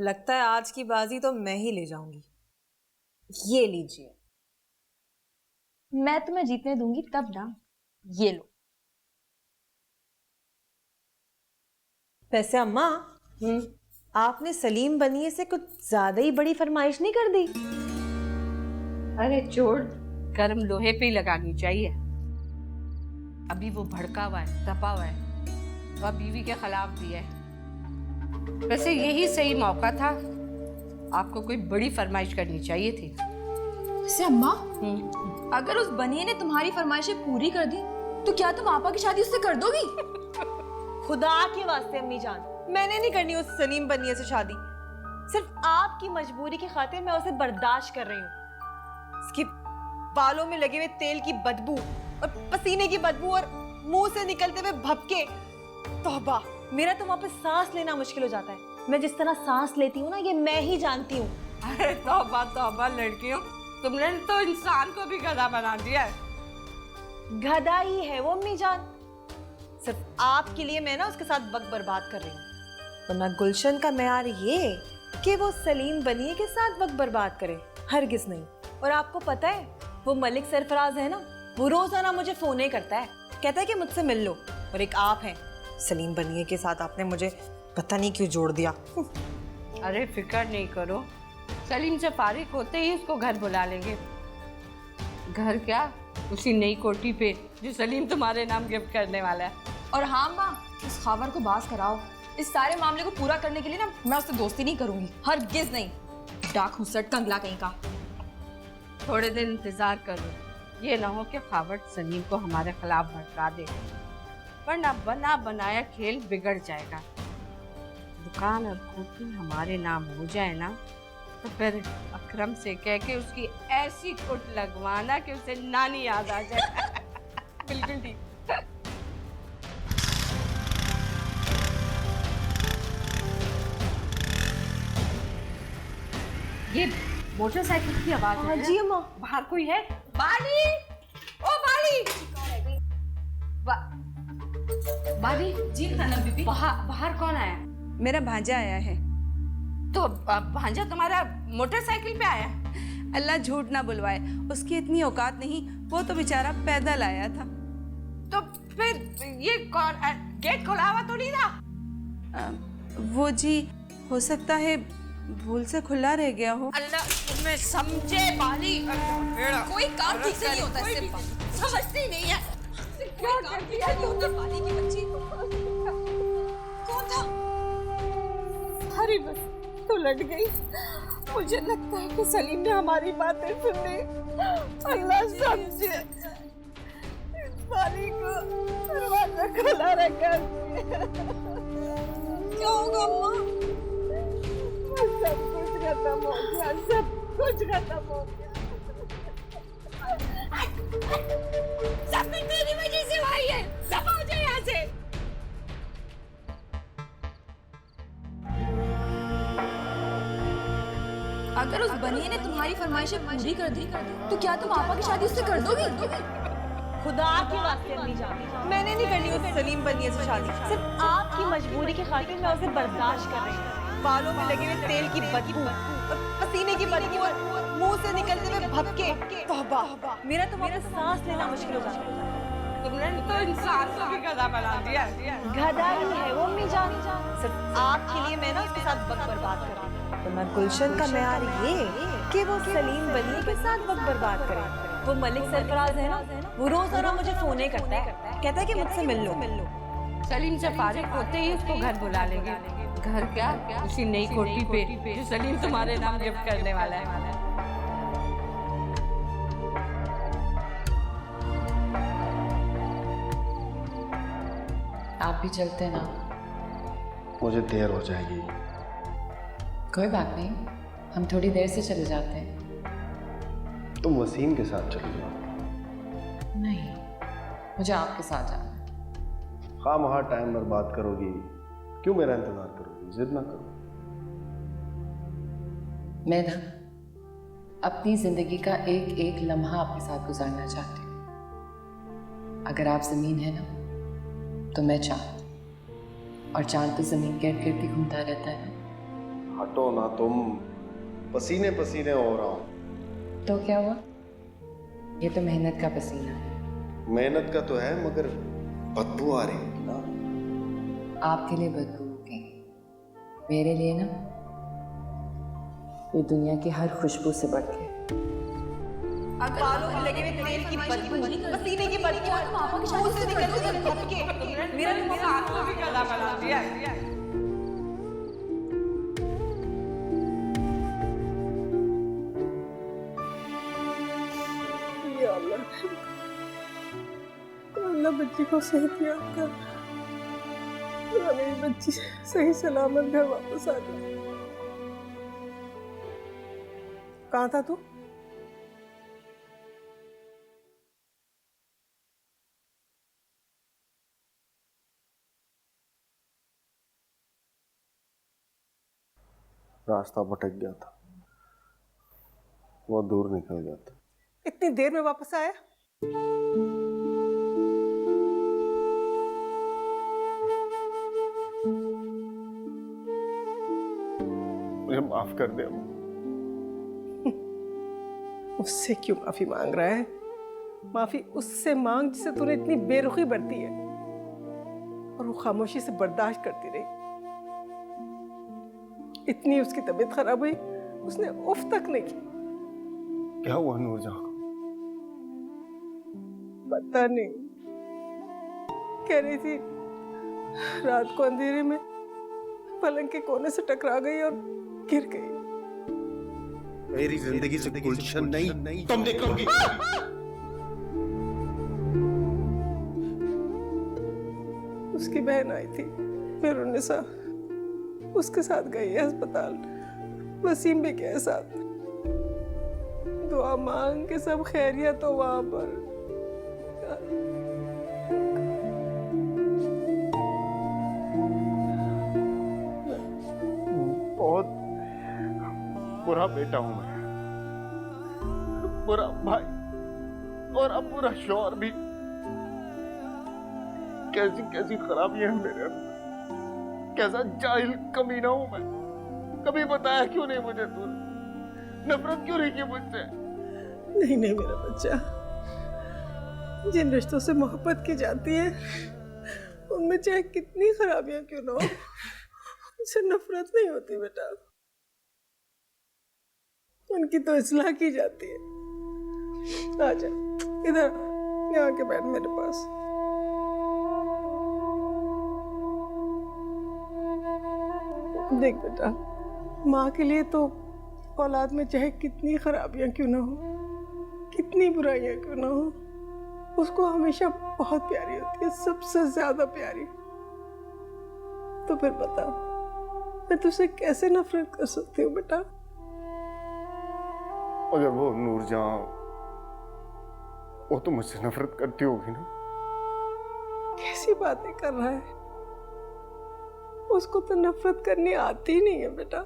लगता है आज की बाजी तो मैं ही ले जाऊंगी। ये लीजिए। मैं तुम्हें जीतने दूंगी तब ना। ये लो। वैसे अम्मा, आपने सलीम बनिए से कुछ ज्यादा ही बड़ी फरमाइश नहीं कर दी? अरे चोट गर्म लोहे पे ही लगानी चाहिए। अभी वो भड़का हुआ है, तपा हुआ है, वह बीवी के खिलाफ भी है। वैसे यही सही मौका था, आपको कोई बड़ी फरमाइश करनी चाहिए थी। वैसे अम्मा, अगर उस बनिए ने तुम्हारी फरमाइशें पूरी कर दी तो क्या तुम आपा की शादी उससे कर दोगी? खुदा के वास्ते अम्मी जान, मैंने नहीं करनी उस सलीम बनिए से शादी। सिर्फ आपकी मजबूरी की खातिर मैं उसे बर्दाश्त कर रही हूँ। उसके बालों में लगे हुए तेल की बदबू और पसीने की बदबू और मुंह से निकलते हुए भपके, तौबा, मेरा तो वहां पे सांस लेना मुश्किल हो जाता है। मैं जिस तरह सांस लेती हूँ ना, ये मैं ही जानती हूँ। अरे तौबा तौबा लड़कियों, तुमने तो इंसान को भी गधा बना दिया है। गधा ही है वो अम्मी जान। सिर्फ आपके लिए मैं ना उसके साथ वक्त बर्बाद कर रही हूँ, वरना गुलशन का मेयार ये कि वो सलीम बनिए के साथ वक्त बर्बाद करे, हरगिज नहीं। और आपको पता है, वो मलिक सरफराज है ना, वो रोजाना मुझे फोन ही करता है, कहता है कि मुझसे मिल लो। और एक आप हैं, सलीम बनिए के साथ आपने मुझे पता नहीं क्यों जोड़ दिया। अरे फिक्र नहीं करो, सलीम से फारिग होते ही उसको घर बुला लेंगे। घर क्या, उसी नई कोठी पे जो सलीम तुम्हारे नाम गिफ्ट करने वाला है। और हाँ माँ, उस खावर को बास कराओ। इस सारे मामले को पूरा करने के लिए ना मैं उससे दोस्ती नहीं करूंगी, हरगिज नहीं। डाक हुसट कंगला कहीं का। थोड़े दिन इंतजार करो, ये ना हो कि खावट सलीम को हमारे खिलाफ भड़का दे, वरना बना बनाया खेल बिगड़ जाएगा। दुकान और कोठी हमारे नाम हो जाए ना, तो फिर अकरम से कह के उसकी ऐसी कुट लगवाना कि उसे नानी याद आ जाए। बिल्कुल ठीक। ये मोटरसाइकिल की आवाज है। जी अम्मा। बाहर कोई है? बाली, ओ बाली, बाली जी खाना बीबी। बाहर कौन आया? मेरा भांजा आया है। तो भांजा तुम्हारा मोटरसाइकिल पे आया? अल्लाह झूठ ना बुलवाए, उसकी इतनी औकात नहीं, वो तो बेचारा पैदल आया था। तो फिर ये कौन, गेट खुला हुआ तो नहीं था? वो जी, हो सकता है भूल से खुला रह गया हो। अल्लाह तुम्हें समझे बाली, कोई काम ठीक से नहीं होता इससे, समझती नहीं है। क्या काम ठीक से नहीं होता पानी की बच्ची। कौन था? अरे बस तो लट गई। मुझे लगता है कि सलीम ने हमारी बातें सुन ली। अल्लाह समझे, इस बाली को दरवाजा खुला रखा। क्या होगा अम्मा? सब कुछ खत्म हो गया, सब कुछ खत्म हो गया। सब कुछ तेरी वजह से हुआ है। सब हो जाए यहाँ से। अगर उस बनिए ने तुम्हारी फरमाइशें पूरी कर दी तो क्या तुम आपा की शादी उससे कर दोगी? खुदा के वास्ते अम्मी जान, मैंने नहीं करनी उस सलीम बनिए से शादी। सिर्फ आपकी मजबूरी की खातिर मैं उसे बर्दाश्त कर रही हूँ। बालों में लगे हुए तेल की बदबू और पसीने की बदबू और मुंह से निकलते हुए भपके, तौबा, मेरा तो वहां पे सांस लेना मुश्किल हो जाता है। तुमने तो इंसान को भी गधा बना दिया। गधा ही है वो अम्मी जान। सिर्फ आपके लिए मैं ना उसके साथ वक्त बर्बाद कर रही हूँ, वरना गुलशन का मेयार ये कि वो सलीम बनिए के साथ वक्त बर्बाद करे। वो मलिक सरफराज है ना, वो रोजाना मुझे फोन ही करता है, कहता है कि मुझसे मिल लो। सलीम से फारिग होते ही उसको घर बुला लेंगे। घर क्या, उसी नई कोठी पे जो सलीम तुम्हारे नाम गिफ्ट करने वाला है। आप भी चलते ना? मुझे देर हो जाएगी। कोई बात नहीं, हम थोड़ी देर से चले जाते हैं। तुम वसीम के साथ चली जाओ। नहीं, मुझे आपके साथ जाना है। खामखा टाइम बर्बाद करोगी, क्यों मेरा इंतजार करोगी? जिद ना करो। मैं ना अपनी जिंदगी का एक एक लम्हा आपके साथ गुजारना चाहती हूँ। अगर आप जमीन है ना, तो मैं चांद, और चांद तो जमीन के इर्द गिर्द ही घूमता रहता है ना। हटो ना तुम, पसीने पसीने हो रहा हूं। तो क्या हुआ? ये तो मेहनत का पसीना है। मेहनत का तो है, मगर बदबू आ रही होगी ना। आपके लिए बदबू होगी, मेरे लिए ना ये दुनिया की हर खुशबू से बढ़ के। बालों में लगे हुए तेल की बदबू, पसीने की बदबू, पापा की शादी से निकलती है थपके। मेरा तो साथ में भी गला बना दिया। या अल्लाह, अल्लाह बच्ची को सेहत याद कर। अल्लाह मेरी बच्ची सही सलामत घर वापस आ जाए। कहाँ था तू? रास्ता भटक गया था, बहुत दूर निकल गया था। इतनी देर में वापस आया? मुझे माफ कर दे अम्मा। उससे क्यों माफी मांग रहा है? माफी उससे मांग जिसे तूने इतनी बेरुखी बरती है और वो खामोशी से बर्दाश्त करती रही। इतनी उसकी तबीयत खराब हुई, उसने उफ तक नहीं की। क्या हुआ नूरजहां को? पता नहीं, कह रही थी रात को अंधेरे में पलंग के कोने से टकरा गई और गिर गई। मेरी जिंदगी से गुलशन नहीं तुम देखोगी। उसकी बहन आई थी मेरुन्निसा, उसके साथ गई है अस्पताल। वसीम भी गया साथ। दुआ मांग के सब खैरियत हो वहां पर। बहुत बुरा बेटा हूं मैं, बुरा भाई और अब बुरा शौहर भी। कैसी कैसी खराबियां हैं मेरे अंदर, कैसा जाहिल कमीना हूं मैं। कभी बताया क्यों नहीं मुझे तूने? नफरत क्यों नहीं की मुझसे? नहीं नहीं मेरा बच्चा, जिन रिश्तों से मोहब्बत की जाती है उनमें चाहे कितनी खराबियां क्यों ना हो, उनसे नफरत नहीं होती बेटा। उनकी तो इस्लाह की जाती है। आजा इधर, यहाँ के बैठ मेरे पास। देख बेटा, माँ के लिए तो औलाद में चाहे कितनी खराबियां क्यों ना हो, कितनी बुराइयां क्यों ना हो, उसको हमेशा बहुत प्यारी होती है, सबसे ज्यादा प्यारी। तो फिर बता, मैं तुझसे कैसे नफरत कर सकती हूँ बेटा? अगर वो नूरजहां, वो तो मुझसे नफरत करती होगी ना? कैसी बातें कर रहा है? उसको तो नफरत करनी आती ही नहीं है बेटा।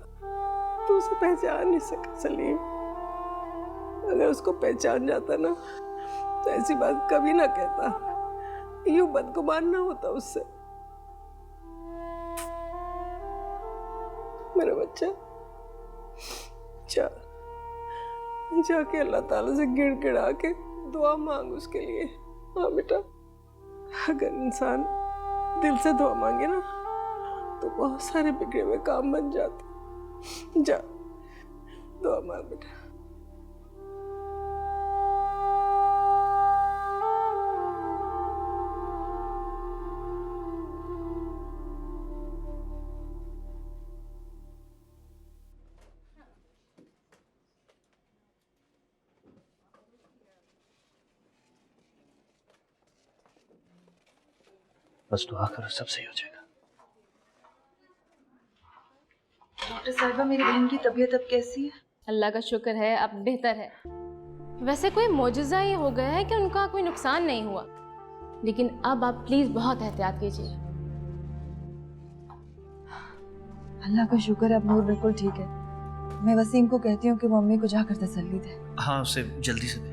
तू उसे पहचान नहीं सका सलीम। अगर उसको पहचान जाता ना तो ऐसी बात कभी ना कहता, यूं बदगुमान ना होता उससे। मेरा बच्चा, जाके अल्लाह ताला से गिड़गिड़ा के दुआ मांग उसके लिए। हाँ बेटा, अगर इंसान दिल से दुआ मांगे ना तो बहुत सारे बिगड़े हुए काम बन जाते। जा दुआ मांग बेटा। बस दुआ करो, सब सही हो जाएगा। डॉक्टर साहिबा, मेरी बहन की तबीयत अब कैसी है? अल्लाह का शुक्र है, अब बेहतर है। वैसे कोई मोजज़ा ही हो गया है कि उनका कोई नुकसान नहीं हुआ, लेकिन अब आप प्लीज़ बहुत एहतियात कीजिए। अल्लाह का शुक्र है, अब नूर बिल्कुल ठीक है। मैं वसीम को कहती हूँ कि वो मम्मी को जाकर तसल्ली दे। हाँ, उसे जल्दी से दे।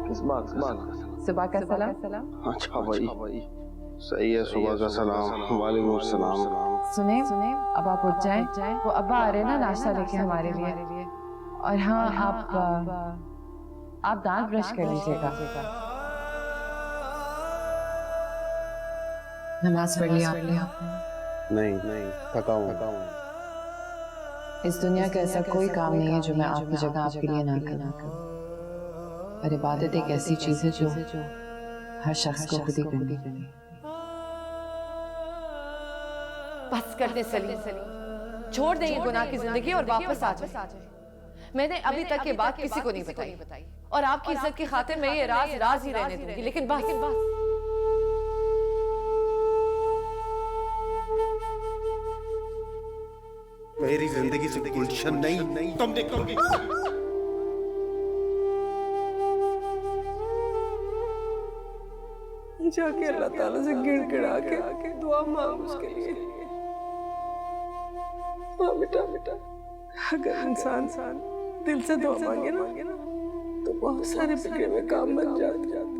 किस बात का? सुबह का सलाम। अच्छा भाई, सही है। सुबह का सलाम। वालेकुम सलाम। सुने अब आप उठ जाएं। वो अब्बा आ रहे हैं ना नाश्ता लेके हमारे लिए। और हाँ, आप दांत ब्रश कर लीजिएगा। नमाज पढ़ लिया आपने? नहीं, थका हूँ। इस दुनिया का ऐसा कोई काम नहीं है जो मैं आपकी जगह आपके लिए ना करूं। और इबादत एक ऐसी चीज है जो हर शख्स को खुद ही करनी चाहिए। बस कर दे सलीम, छोड़ दे ये गुनाह की जिंदगी और वापस आ जाए। मैंने अभी तक ये बात किसी को नहीं बताई और आपकी इज्जत की खातिर मैं ये राज ही रहने दूंगी, लेकिन बस मेरी जिंदगी से गुलशन नहीं तुम देखोगे। जाके अल्लाह ताला से गिड़गिड़ा के दुआ मांग उसके लिए। हाँ बेटा, अगर इंसान दिल से दुआ मांगे ना तो बहुत सारे बिगड़े हुए काम बन जाते।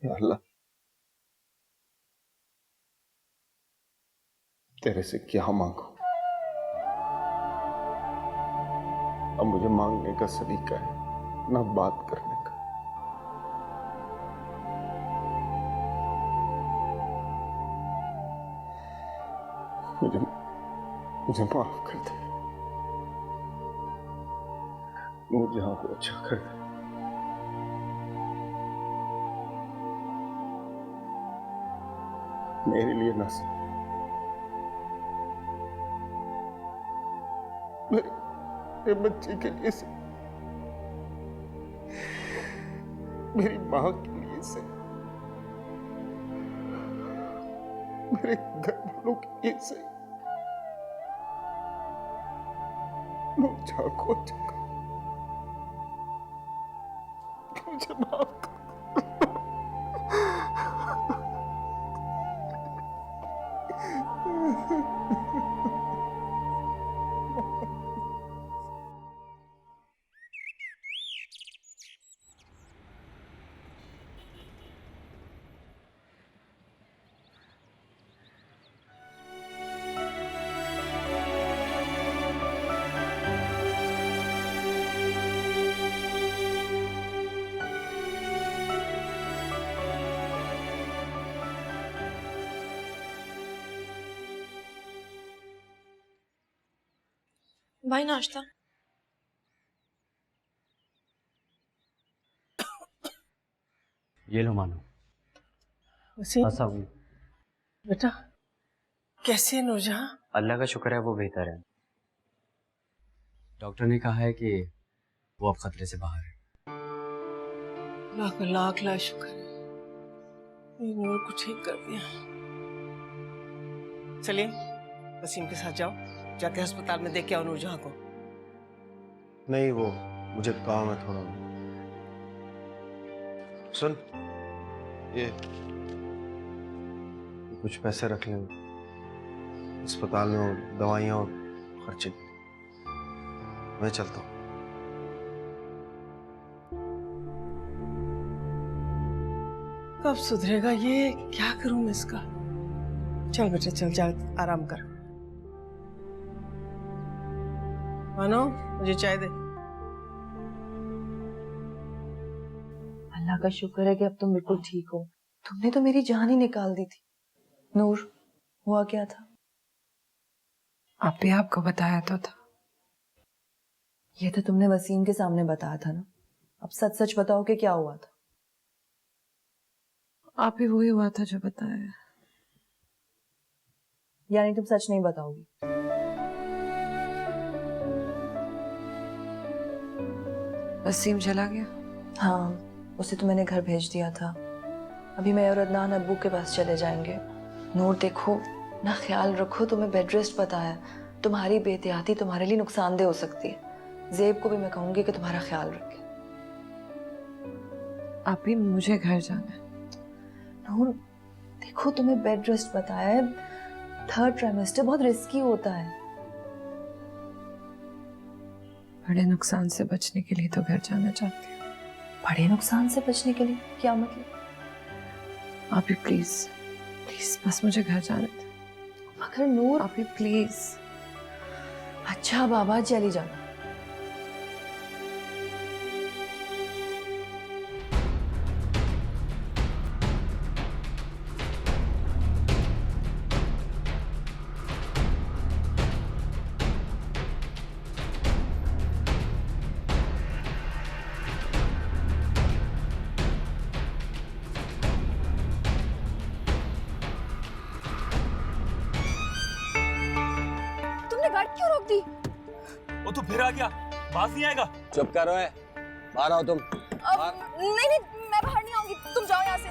या अल्लाह, तेरे से क्या मांगू? अब मुझे मांगने का सलीका है ना बात करने का। मुझे माफ कर दे। नूरजहां को अच्छा कर दे। मेरे लिए ना सही, मेरे बच्चे के लिए से, मेरी मां के लिए से, मेरे घर वालों के लिए से, नूरजहां को अच्छा कर। मुझे माफ कर। भाई नाश्ता। ये लो मानो। बेटा कैसी है नूरजहां? अल्लाह का शुक्र है वो बेहतर है। डॉक्टर ने कहा है कि वो अब खतरे से बाहर है। लाख लाख लाख शुक्र है, ये नूर को ठीक कर दिया। चलिए वसीम के साथ जाओ, जाके अस्पताल में देख के आओ नूरजहां को। नहीं, वो मुझे काम है थोड़ा। सुन, ये कुछ पैसे रख लें अस्पताल में, और दवाइयाँ और खर्चे। मैं चलता हूँ। कब सुधरेगा ये? क्या करूं मैं इसका? चल बेटा चल, जा आराम कर। मानो मुझे चाय दे। अल्लाह का शुक्र है कि अब तुम बिल्कुल ठीक हो। तुमने तो मेरी जान ही निकाल दी थी। नूर, हुआ क्या था? आप भी आपको बताया तो था। ये तो तुमने वसीम के सामने बताया था ना। अब सच सच बताओ कि क्या हुआ था। आप ही वही हुआ था जो बताया। यानी तुम सच नहीं बताओगी? वसीम चला गया? हाँ, उसे तो मैंने घर भेज दिया था। अभी मैं और अदनान अब्बू के पास चले जाएंगे। नूर देखो ना, ख्याल रखो। तुम्हें बेड रेस्ट पता है। तुम्हारी बेहतियाती तुम्हारे लिए नुकसानदेह हो सकती है। ज़ेब को भी मैं कहूंगी कि तुम्हारा ख्याल रखे। आप ही, मुझे घर जाना है। नूर देखो, तुम्हें बेड रेस्ट बताया है। 3rd ट्राइमेस्टर बहुत रिस्की होता है। बड़े नुकसान से बचने के लिए तो घर जाना चाहती हूँ। बड़े नुकसान से बचने के लिए क्या मतलब? आप ही प्लीज प्लीज बस मुझे घर जाने दे। मगर नूर, आप ही प्लीज। अच्छा बाबा, चली जाना। तुमने गाड़ी क्यों रोक दी? वो तो फिर आ गया, बाज नहीं आएगा। चुप करो है, बाहर आओ तुम। नहीं, मैं बाहर नहीं आऊंगी, तुम जाओ यहाँ से।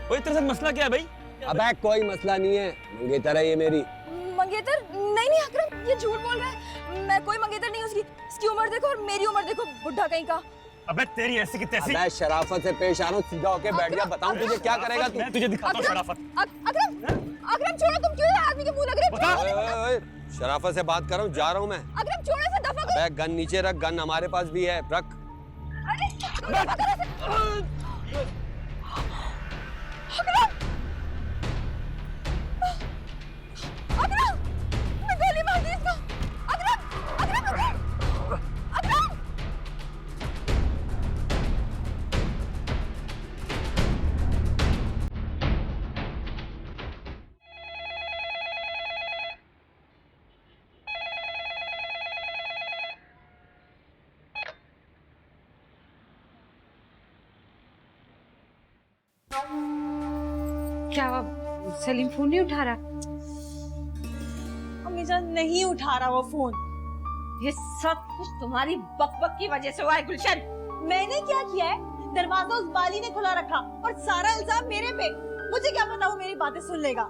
ओए तेरे साथ मसला क्या है भाई? अबे कोई मसला नहीं है, मंगेतर है ये मेरी। मंगेतर? नहीं अकरम, ये झूठ बोल रहा है। मैं कोई मंगेतर नहीं। उसकी उम्र देखो और मेरी उम्र देखो, बुढ़ा कहीं का। अबे तेरी ऐसी की तैसी। अबे शराफत से पेश आ रहा हूँ, सीधा होके बैठ जा। बताऊं तुझे क्या करेगा तू? मैं तुझे दिखाता हूँ शराफत। अकरम छोड़ो, तुम क्यों आदमी के मुंह लग रहे हो? ओए, शराफत से बात कर रहा हूँ, जा रहा हूँ मैं। अकरम छोड़ो इसे, दफा करो। अबे गन नीचे रख, गन हमारे पास भी है, रख। अकरम, मैं गोली मार दी इसको। अकरम। क्या सलीम फोन नहीं उठा रहा? अम्मी जान, नहीं उठा रहा वो फोन। ये सब कुछ तुम्हारी बकबक की वजह से हुआ है गुलशन। मैंने क्या किया है? दरवाजा उस बाली ने खुला रखा और सारा इल्जाम मेरे पे। मुझे क्या पता वो मेरी बातें सुन लेगा।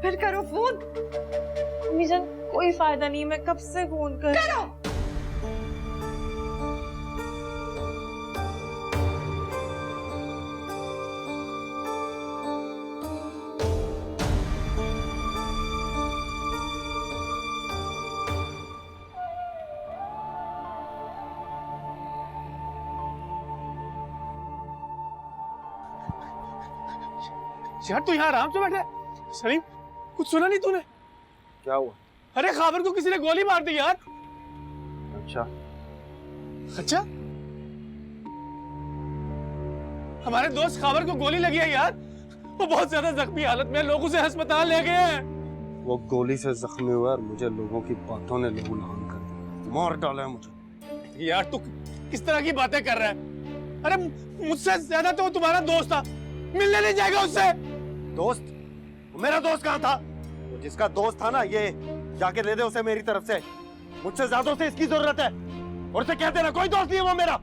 फिर करो फोन। अम्मी जान, कोई फायदा नहीं, मैं कब से फोन कर करो। यार तू यहाँ आराम से बैठा है। सलीम, कुछ सुना नहीं तूने? क्या हुआ? अरे खाबर को किसी ने गोली मार दी यार। अच्छा, हमारे दोस्त खाबर को गोली लगी है यार। वो बहुत ज्यादा जख्मी हालत में, लोग उसे अस्पताल ले गए हैं। वो गोली से जख्मी हुआ और मुझे लोगों की बातों ने लहू लहान कर दिया, मार डाला है मुझे। यार तू किस तरह की बातें कर रहा है? अरे मुझसे ज्यादा तो वो तुम्हारा दोस्त था, मिलने नहीं जाएगा उससे। दोस्त? वो मेरा दोस्त कहाँ था? वो जिसका दोस्त था ना, ये जाके दे दे उसे मेरी तरफ से। मुझसे ज्यादा उसे इसकी जरूरत है, और उसे कह देना कोई दोस्त नहीं है वो मेरा।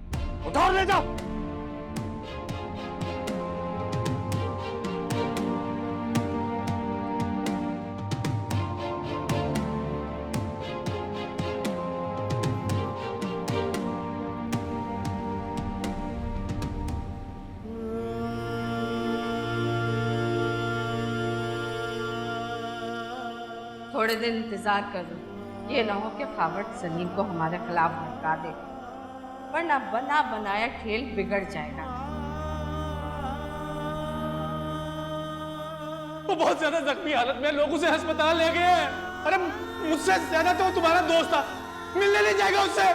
उठा और ले जा। थोड़े दिन इंतजार कर लो, ये ना हो कि खावट सलीम को हमारे खिलाफ भड़का दे, वरना बना बनाया खेल बिगड़ जाएगा। वो बहुत ज्यादा जख्मी हालत में, लोग उसे अस्पताल ले गए हैं। अरे मुझसे ज्यादा तो वो तुम्हारा दोस्त था, मिलने नहीं जाएगा उससे।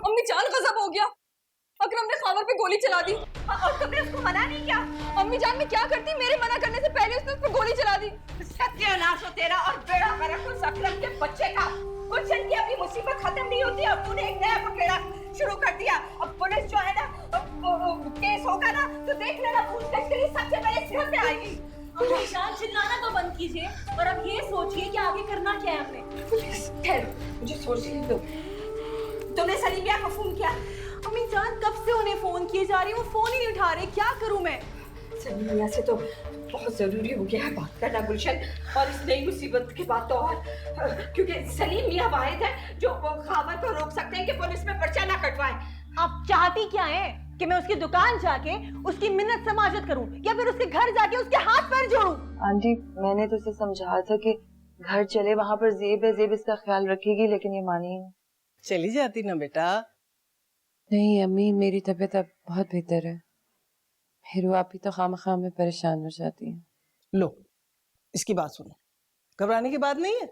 अम्मी जान गजब हो गया। अकरम ने खावर पे गोली चला दी। और तुमने उसको मना नहीं किया? अम्मी जान मैं क्या करती, मेरे मना करने से पहले उसने उस पर गोली चला दी। सत्यानाश हो तेरा और बेड़ा गर्क उस अकरम के बच्चे का। गुलशन की अभी मुसीबत खत्म नहीं होती और तूने एक नया पखेड़ा शुरू कर दिया। अब पुलिस जो है ना, केस होगा ना तो देख लेना, पूछताछ के लिए सबसे पहले सिर पे आएगी। शान चिल्लाना तो बंद कीजिए और अब ये सोचिए कि आगे करना क्या है आपने। पुलिस ठहरो, मुझे सोचने दो। तुमने सलीमिया को फोन किया? अम्मी जान कब से उन्हें फोन किए जा रही हूँ, वो फोन ही नहीं उठा रहे, क्या करूँ मैं? सलीमिया से तो बहुत जरूरी हो गया है बात करना गुलशन, और इस नई मुसीबत के बाद तो और, क्योंकि सलीम मियां वाहिद है जो खावर को रोक सकते हैं कि पुलिस में पर्चा ना कटवाए। आप चाहती क्या है कि मैं उसकी दुकान जाके उसकी मिन्नत समाजत करूं या फिर उसके घर जाके उसके हाथ पैर जोड़ूं? आंटी मैंने तो उसे समझाया था कि घर चले, वहाँ पर जेब है, जेब इसका ख्याल रखेगी, लेकिन ये मानी नहीं। चली जाती ना बेटा। नहीं अम्मी, मेरी तबीयत अब बहुत बेहतर है। फिर आप ही तो खामखा में परेशान हो जाती हैं। लो इसकी बात सुनो, घबराने की बात नहीं है।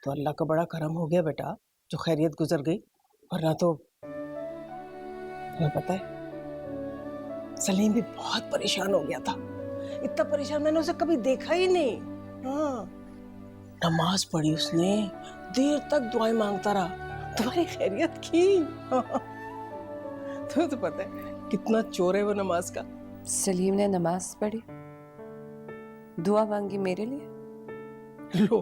तो अल्लाह का बड़ा करम हो गया बेटा जो खैरियत गुजर गई, वरना तो तुम्हें पता है सलीम भी बहुत परेशान हो गया था। इतना परेशान मैंने उसे कभी देखा ही नहीं। हाँ, नमाज पढ़ी उसने, देर तक दुआएं मांगता रहा, तुम्हारी खैरियत की। तुम्हें तो पता है कितना चोर है वो नमाज का। सलीम ने नमाज पढ़ी, दुआ मांगी मेरे लिए। लो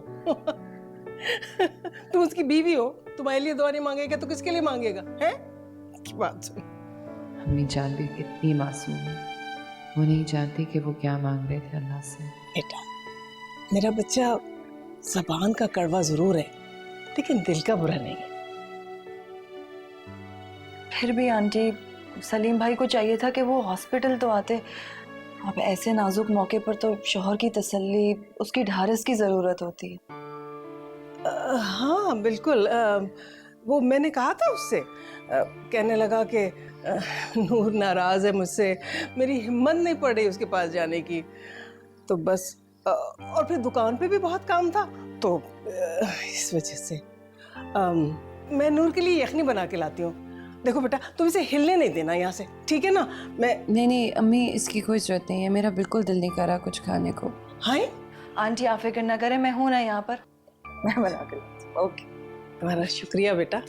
तुम उसकी बीवी हो, तुम्हारे लिए दुआ नहीं मांगेगा तो किसके लिए मांगेगा? हैं? की बात सुन। अम्मी जान भी कितनी मासूम है, वो नहीं जानती कि वो क्या मांग रहे थे अल्लाह से। बेटा मेरा बच्चा ज़बान का कड़वा जरूर है लेकिन दिल का बुरा नहीं है। फिर भी आंटी सलीम भाई को चाहिए था कि वो हॉस्पिटल तो आते। अब ऐसे नाजुक मौके पर तो शोहर की तसल्ली, उसकी ढारस की जरूरत होती है। हाँ बिल्कुल, वो मैंने कहा था उससे, कहने लगा कि नूर नाराज है मुझसे, मेरी हिम्मत नहीं पड़ रही उसके पास जाने की। तो बस और फिर दुकान पे भी बहुत काम था, तो इस वजह से मैं नूर के लिए यखनी बना के लाती हूँ। देखो बेटा तुम इसे हिलने नहीं देना यहाँ से, ठीक है ना? मैं नहीं अम्मी, इसकी कोई जरूरत नहीं है, मेरा बिल्कुल दिल नहीं कर रहा कुछ खाने को। हाँ आंटी आप फिक्र ना करें, मैं हूं ना यहाँ पर, मैं बना कर। ओके, तुम्हारा शुक्रिया बेटा।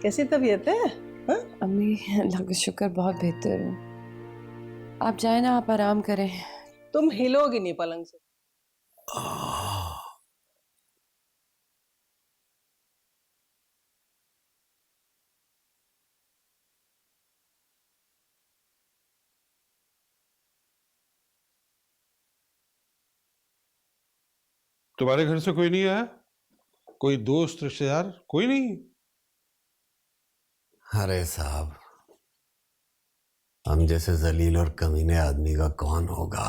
कैसी तबीयत है? हाँ? अम्मी अल्लाह का शुक्र बहुत बेहतर हूँ। आप जाए ना, आप आराम करें। तुम हिलोगी नहीं पलंग से। तुम्हारे घर से कोई नहीं आया? कोई दोस्त रिश्तेदार कोई नहीं? अरे साहब, हम जैसे जलील और कमीने आदमी का कौन होगा?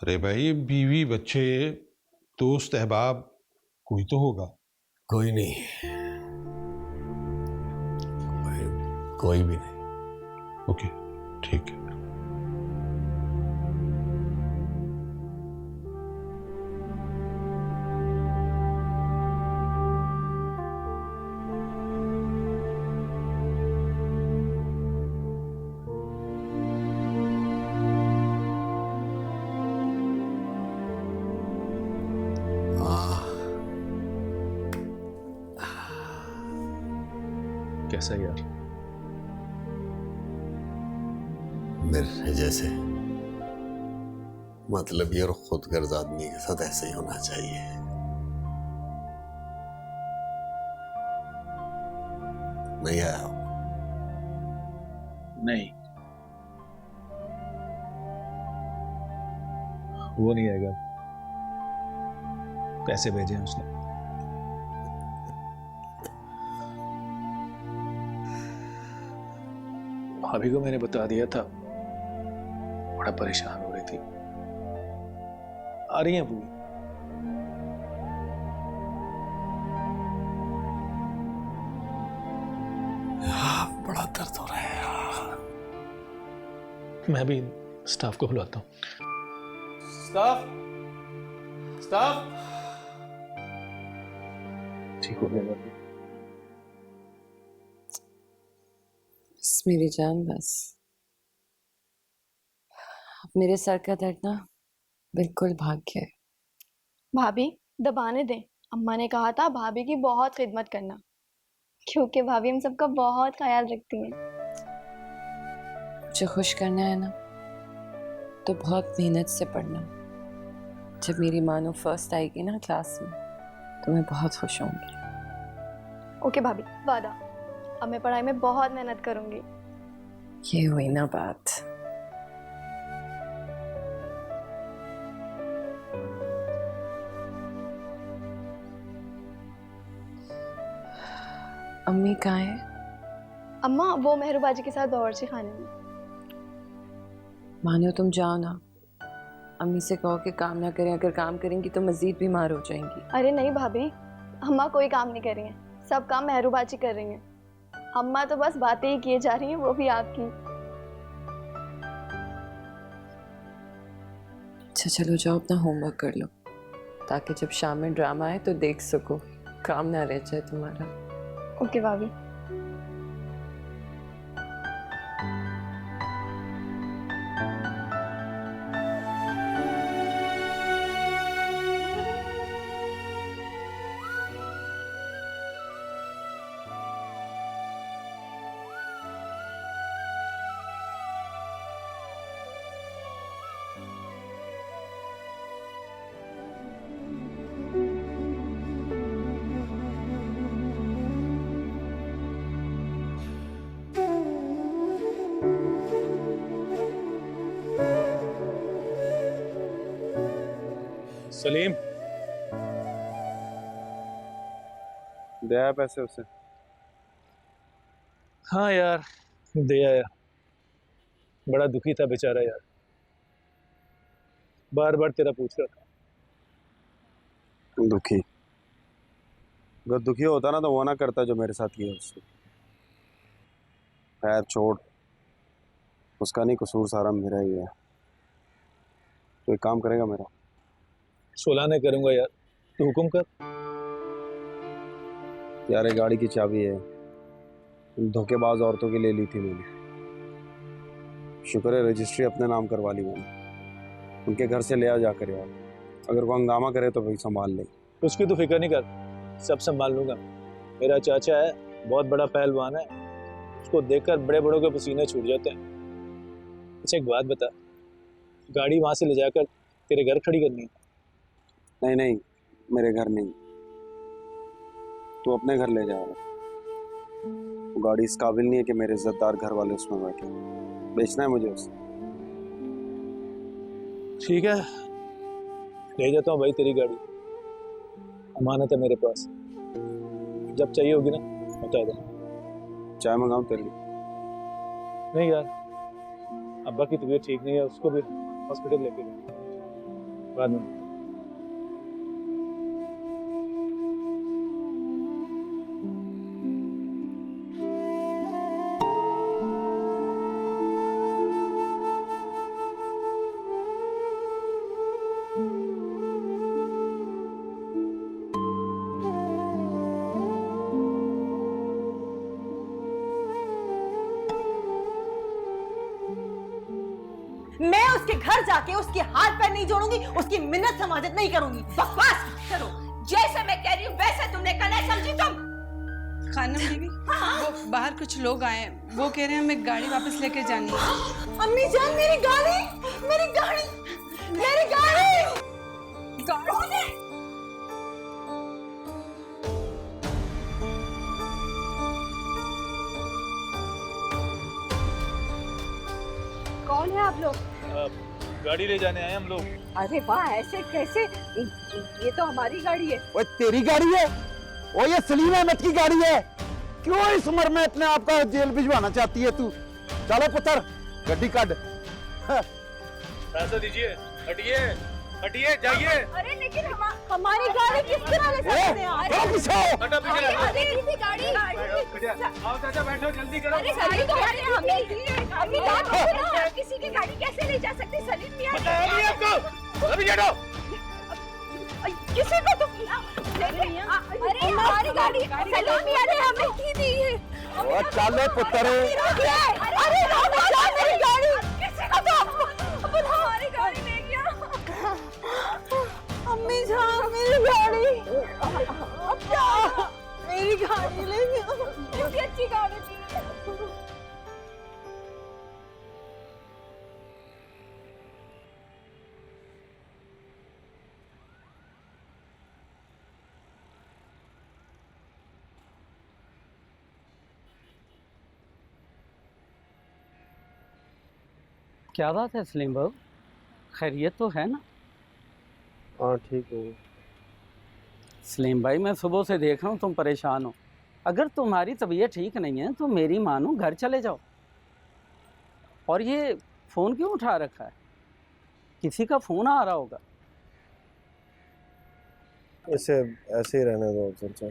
अरे भाई, बीवी बच्चे दोस्त अहबाब कोई तो होगा। कोई नहीं, कोई भी नहीं। ओके ठीक है। कैसा यार? मेरे जैसे मतलबी और खुदगर्ज आदमी के साथ ऐसे ही होना चाहिए। नहीं आया? नहीं, वो नहीं आएगा। पैसे भेजे हैं उसने। भाभी को मैंने बता दिया था, बड़ा परेशान हो रही थी। आ रही है वो। बड़ा दर्द हो रहा है यार। मैं भी स्टाफ को बुलाता हूँ। स्टाफ, स्टाफ, ठीक हो गया भाभी? बस मेरी जान, बस अब मेरे सर का दर्द ना बिल्कुल भाग गया है। भाभी दबाने दें, अम्मा ने कहा था भाभी की बहुत खिदमत करना, क्योंकि भाभी हम सबका बहुत ख्याल रखती हैं। मुझे खुश करना है ना तो बहुत मेहनत से पढ़ना। जब मेरी मानो फर्स्ट आएगी ना क्लास में तो मैं बहुत खुश होंगी। ओके भाभी, वादा, अब मैं पढ़ाई में बहुत मेहनत करूंगी। ये हुई ना बात। अम्मी कहाँ है? अम्मा वो मेहरूबाजी के साथ बावर्ची खाने में। मानो तुम जाओ ना, अम्मी से कहो कि काम ना करें, अगर काम करेंगी तो मजीद बीमार हो जाएंगी। अरे नहीं भाभी, अम्मा कोई काम नहीं कर रही हैं, सब काम मेहरूबाजी कर रही हैं। अम्मा तो बस बातें ही किए जा रही हैं, वो भी आपकी। अच्छा चलो जाओ, अपना होमवर्क कर लो ताकि जब शाम में ड्रामा आए तो देख सको, काम ना रह जाए तुम्हारा। ओके भाभी। सलीम, दिया पैसे उसे? हाँ यार, दे आया। बड़ा दुखी था बेचारा यार, बार बार तेरा पूछ रहा था। दुखी? अगर दुखी होता ना तो वो ना करता जो मेरे साथ किया उसने। खैर छोड़, उसका नहीं कसूर, सारा मेरा ही है। तो एक काम करेगा मेरा? 16 नहीं करूंगा यार, तू हुक्म कर। यार ये गाड़ी की चाबी है, धोखेबाज औरतों की ले ली थी मैंने। शुक्र है रजिस्ट्री अपने नाम करवा ली मैंने। उनके घर से ले आ जाकर यार, अगर वो हंगामा करे तो भाई संभाल ले। उसकी तो फिक्र नहीं कर, सब संभाल लूंगा। मेरा चाचा है, बहुत बड़ा पहलवान है, उसको देखकर बड़े बड़ों के पसीने छूट जाते हैं। अच्छा एक बात बता, गाड़ी वहां से ले जाकर तेरे घर खड़ी करनी है? नहीं नहीं, मेरे घर नहीं, तू अपने घर ले जा। वो गाड़ी इस काबिल नहीं है कि मेरे इज्जतदार घर वाले उसमें बैठे। बेचना है मुझे उसे। ठीक है, ले जाता हूँ भाई तेरी गाड़ी, अमानत है मेरे पास। जब चाहिए होगी ना बता दे। चाय मंगाऊं तेरे लिए? नहीं यार, अब्बा की तबीयत ठीक नहीं है, उसको भी हॉस्पिटल लेके गए बाद में। मैं उसके घर जाके उसके हाथ पैर नहीं जोड़ूंगी, उसकी मिन्नत समाजत नहीं करूंगी। बकवास करो, जैसे मैं कह रही हूँ वैसे तुमने करना है, समझी तुम? खानम बीबी, वो बाहर कुछ लोग आए हैं, वो कह रहे हैं हमें गाड़ी वापस लेके जानी है। अम्मी जान, मेरी गाड़ी, मेरी गाड़ी, मेरी गाड़ी। कौन है? कौन है आप लोग? गाड़ी ले जाने आए हम लोग। अरे वाह, ऐसे कैसे? ये तो हमारी गाड़ी है। वो तेरी गाड़ी है? वो ये सलीम अहमद की गाड़ी है। क्यों इस उम्र में अपने आप का जेल भिजवाना चाहती है तू? चलो पुत्र, गड्डी काट। पैसा दीजिए, हटिए हटिए, जाइए। अरे लेकिन हमारी गाड़ी किस तरह ले सकते हैं? हटा पीछे। अरे गाड़ी आओ चाचा, बैठो, जल्दी करो। अरे गाड़ी तो हमें दी है। अभी बात हो रही है, किसी की गाड़ी कैसे ले जा सकते? सलीम मियां बताया नहीं आपको? अभी चढ़ो। किसी को तो अरे हमारी गाड़ी सलीम मियां ने हमें दी है। वो चलो पुत्र। अरे मेरी गाड़ी किसी को तो हमारी गाड़ी ले गया। अम्मी जान, मेरी गाड़ी मेरी गाड़ी ले गया। कितनी अच्छी गाड़ी थी। क्या बात है सलीम बाबू, खैरियत तो है ना? हाँ ठीक है। सलीम भाई, मैं सुबह से देख रहा हूँ तुम परेशान हो। अगर तुम्हारी तबीयत ठीक नहीं है तो मेरी मानो घर चले जाओ। और ये फ़ोन क्यों उठा रखा है? किसी का फ़ोन आ रहा होगा। इसे ऐसे ही रहने दो चाचा।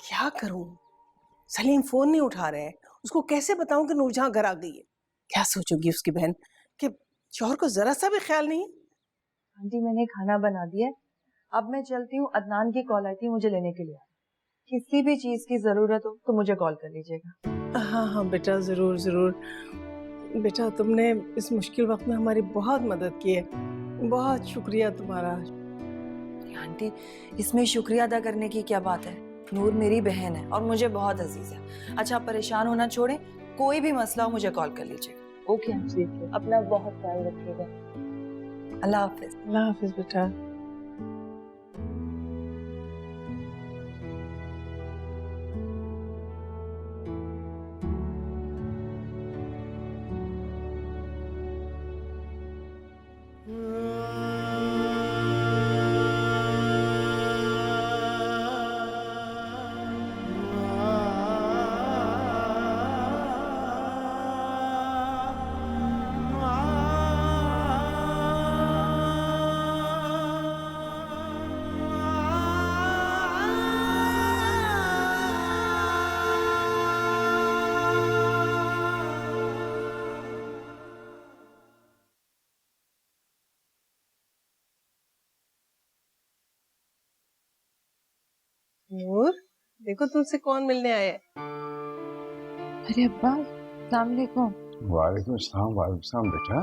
क्या करूं? सलीम फोन नहीं उठा रहे हैं। उसको कैसे बताऊं कि नूरजहां घर आ गई है? क्या सोचूगी उसकी बहन कि शौहर को जरा सा भी ख्याल नहीं? आंटी, मैंने खाना बना दिया है, अब मैं चलती हूँ। अदनान की कॉल आई थी मुझे लेने के लिए। किसी भी चीज की जरूरत हो तो मुझे कॉल कर लीजिएगा। हाँ हाँ बेटा, जरूर जरूर। बेटा, तुमने इस मुश्किल वक्त में हमारी बहुत मदद की है। बहुत शुक्रिया तुम्हारा। आंटी, इसमें शुक्रिया अदा करने की क्या बात है? नूर मेरी बहन है और मुझे बहुत अजीज है। अच्छा, परेशान होना छोड़ें, कोई भी मसला हो मुझे कॉल कर लीजिएगा। ओके आंटी, अपना बहुत ख्याल रखिएगा। अल्लाह हाफिज। अल्लाह हाफिज बेटा। नूर, देखो तुमसे कौन मिलने आया है। अरे अब्बा, अस्सलाम वालेकुम। वालेकुम सलाम। वालेकुम सलाम बेटा।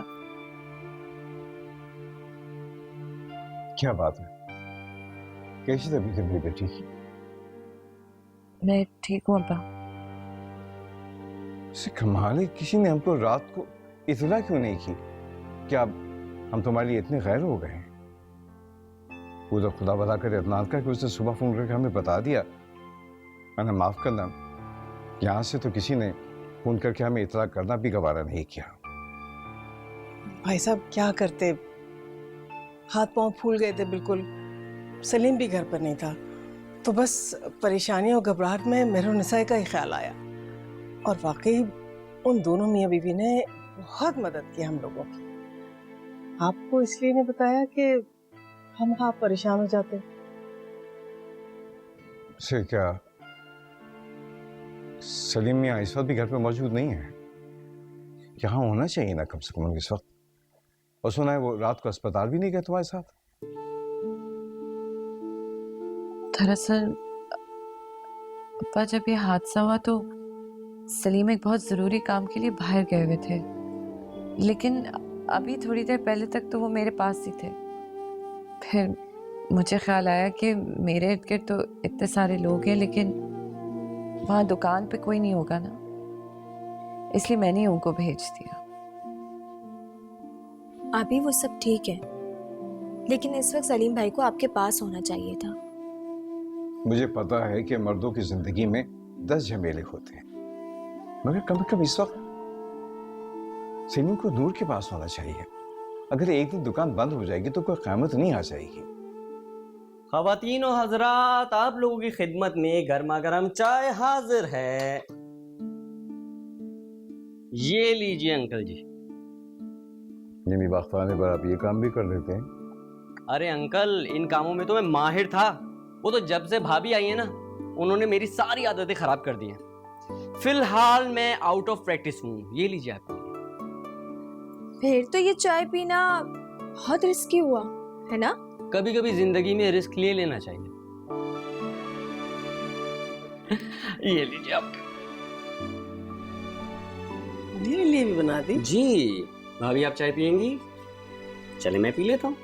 क्या बात है? कैसी तबीयत है बेटी की? मैं ठीक हूँ अब्बा। कमाल है, किसी ने हमको रात को इतला क्यों नहीं की? क्या हम तुम्हारे लिए इतने गैर हो गए हैं? वो तो खुदा बता करे अदनान का कि उसने सुबह फोन करके हमें बता दिया। मैंने माफ करना, यहाँ से तो किसी ने फोन करके हमें इतला करना भी गवारा नहीं किया। भाई साहब क्या करते, हाथ पांव फूल गए थे बिल्कुल। सलीम भी घर पर नहीं था, तो बस परेशानी और घबराहट में मेहरुन्निसा का ही ख्याल आया। और वाकई उन दोनों मियाँ बीवी ने बहुत मदद की हम लोगों की। आपको इसलिए नहीं बताया कि हम आप परेशान हो जाते। से क्या सलीम मियाँ इस वक्त भी घर पे मौजूद नहीं है? यहाँ होना चाहिए ना कम से कम इस वक्त। और सुना है वो रात को अस्पताल भी नहीं गए तुम्हारे साथ? दरअसल अब्बा, जब ये हादसा हुआ तो सलीम एक बहुत ज़रूरी काम के लिए बाहर गए हुए थे, लेकिन अभी थोड़ी देर पहले तक तो वो मेरे पास ही थे। फिर मुझे ख्याल आया कि मेरे इर्द गिर्द तो इतने सारे लोग हैं, लेकिन वहाँ दुकान पे कोई नहीं होगा ना, इसलिए मैंने उनको भेज दिया। अभी वो सब ठीक है, लेकिन इस वक्त सलीम भाई को आपके पास होना चाहिए था। मुझे पता है कि मर्दों की जिंदगी में 10 झमेले होते हैं, मगर कभी कभी इस वक्त सलीम को नूर के पास होना चाहिए। अगर एक दिन दुकान बंद हो जाएगी तो कोई क़यामत नहीं आ जाएगी। ख़वातीन और हजरात, आप लोगों की खिदमत में गर्मा गर्म चाय हाजिर है। ये लीजिए अंकल जी। ये वक्त आने पर आप ये काम भी कर लेते हैं? अरे अंकल, इन कामों में तो मैं माहिर था। वो तो जब से भाभी आई है ना, उन्होंने मेरी सारी आदतें खराब कर दी हैं। फिलहाल मैं आउट ऑफ प्रैक्टिस हूँ। ये लीजिए आपके लिए। फिर तो ये चाय पीना बहुत रिस्की हुआ है ना? कभी कभी जिंदगी में रिस्क ले लेना चाहिए। ये लीजिए आप। मेरे लिए भी बना दी? जी भाभी, आप चाय पियेंगी? चले मैं पी लेता हूँ।